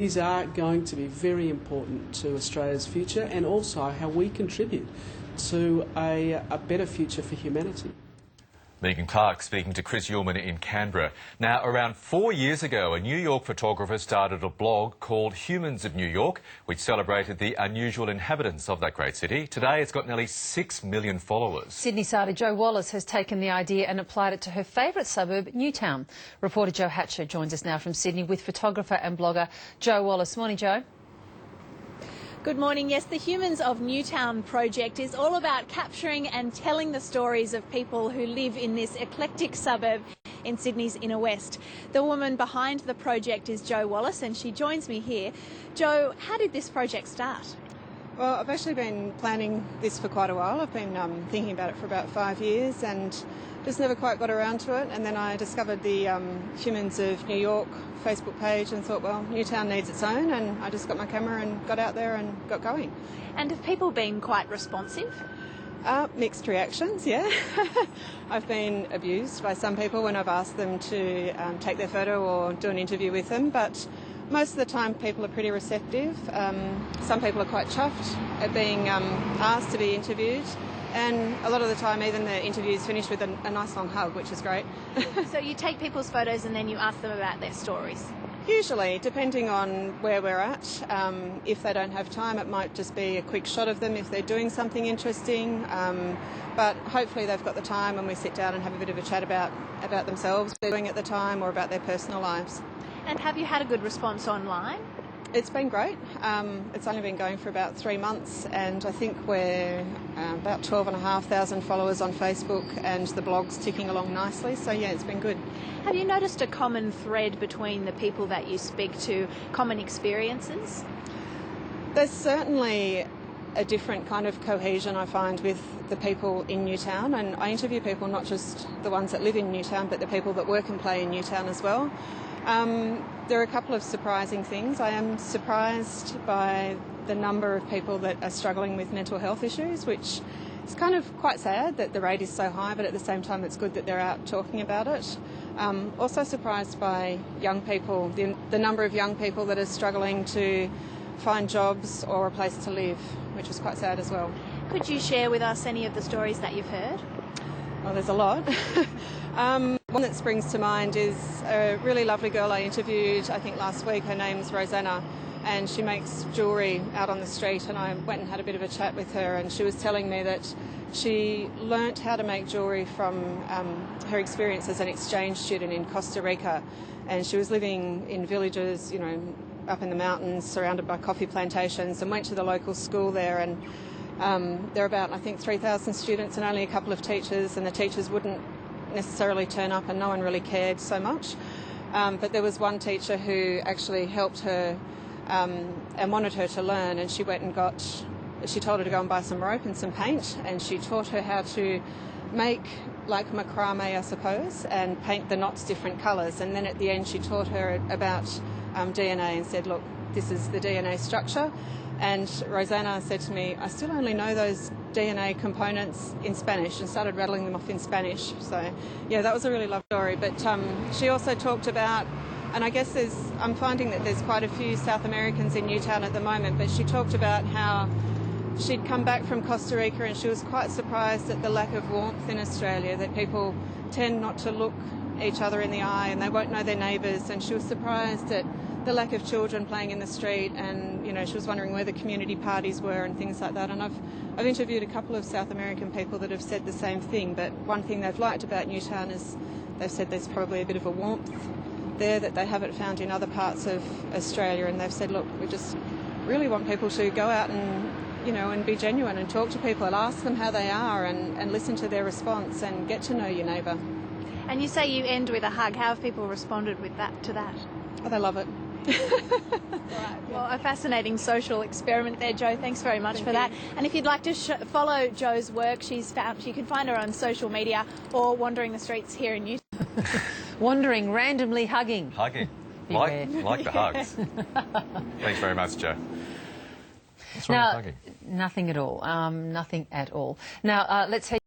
These are going to be very important to Australia's future and also how we contribute to a better future for humanity. Megan Clark speaking to Chris Ullman in Canberra. Now, around 4 years ago, a New York photographer started a blog called Humans of New York, which celebrated the unusual inhabitants of that great city. Today, it's got nearly 6 million followers. Sydney sider Jo Wallace has taken the idea and applied it to her favourite suburb, Newtown. Reporter Jo Hatcher joins us now from Sydney with photographer and blogger Jo Wallace. Morning, Jo. Good morning. Yes, the Humans of Newtown project is all about capturing and telling the stories of people who live in this eclectic suburb in Sydney's inner west. The woman behind the project is Jo Wallace and she joins me here. Jo, how did this project start? Well, I've actually been planning this for quite a while. I've been thinking about it for about 5 years and just never quite got around to it. And then I discovered the Humans of New York Facebook page and thought, well, Newtown needs its own, and I just got my camera and got out there and got going. And have people been quite responsive? Mixed reactions, yeah. I've been abused by some people when I've asked them to take their photo or do an interview with them, but most of the time people are pretty receptive. Some people are quite chuffed at being asked to be interviewed, and a lot of the time even the interviews finish with a nice long hug, which is great. So you take people's photos and then you ask them about their stories? Usually, depending on where we're at. If they don't have time, it might just be a quick shot of them if they're doing something interesting. But hopefully they've got the time and we sit down and have a bit of a chat about themselves, what they're doing at the time, or about their personal lives. And have you had a good response online? It's been great. It's only been going for about 3 months, and I think we're about 12,500 followers on Facebook, and the blog's ticking along nicely, so yeah, it's been good. Have you noticed a common thread between the people that you speak to, common experiences? There's certainly a different kind of cohesion I find with the people in Newtown, and I interview people, not just the ones that live in Newtown, but the people that work and play in Newtown as well. There are a couple of surprising things. I am surprised by the number of people that are struggling with mental health issues, which is kind of quite sad that the rate is so high, but at the same time it's good that they're out talking about it. Also surprised by young people, the number of young people that are struggling to find jobs or a place to live, which is quite sad as well. Could you share with us any of the stories that you've heard? Well, there's a lot. One that springs to mind is a really lovely girl I interviewed, I think last week. Her name's Rosanna, and she makes jewellery out on the street, and I went and had a bit of a chat with her, and she was telling me that she learnt how to make jewellery from her experience as an exchange student in Costa Rica, and she was living in villages, you know, up in the mountains surrounded by coffee plantations, and went to the local school there, and there are about, I think, 3,000 students and only a couple of teachers, and the teachers wouldn't necessarily turn up and no one really cared so much. But there was one teacher who actually helped her and wanted her to learn, and she went and she told her to go and buy some rope and some paint, and she taught her how to make like macrame, I suppose, and paint the knots different colours. And then at the end she taught her about DNA and said, look, this is the DNA structure. And Rosanna said to me, I still only know those DNA components in Spanish, and started rattling them off in Spanish. So, yeah, that was a really lovely story. But she also talked about, and I guess I'm finding that there's quite a few South Americans in Newtown at the moment, but she talked about how she'd come back from Costa Rica and she was quite surprised at the lack of warmth in Australia, that people tend not to look each other in the eye and they won't know their neighbours, and she was surprised at the lack of children playing in the street, and you know, she was wondering where the community parties were and things like that. And I've interviewed a couple of South American people that have said the same thing, but one thing they've liked about Newtown is they've said there's probably a bit of a warmth there that they haven't found in other parts of Australia, and they've said, look, we just really want people to go out and, you know, and be genuine and talk to people and ask them how they are, and listen to their response and get to know your neighbour. And you say you end with a hug. How have people responded to that? Oh, they love it. Right. Well, a fascinating social experiment there, Jo. Thanks very much for that. And if you'd like to follow Jo's work, you can find her on social media or wandering the streets here in Newtown. Wandering, randomly hugging. Hugging. Like the hugs. Thanks very much, Jo. What's wrong with hugging? Nothing at all. Nothing at all. Now, let's head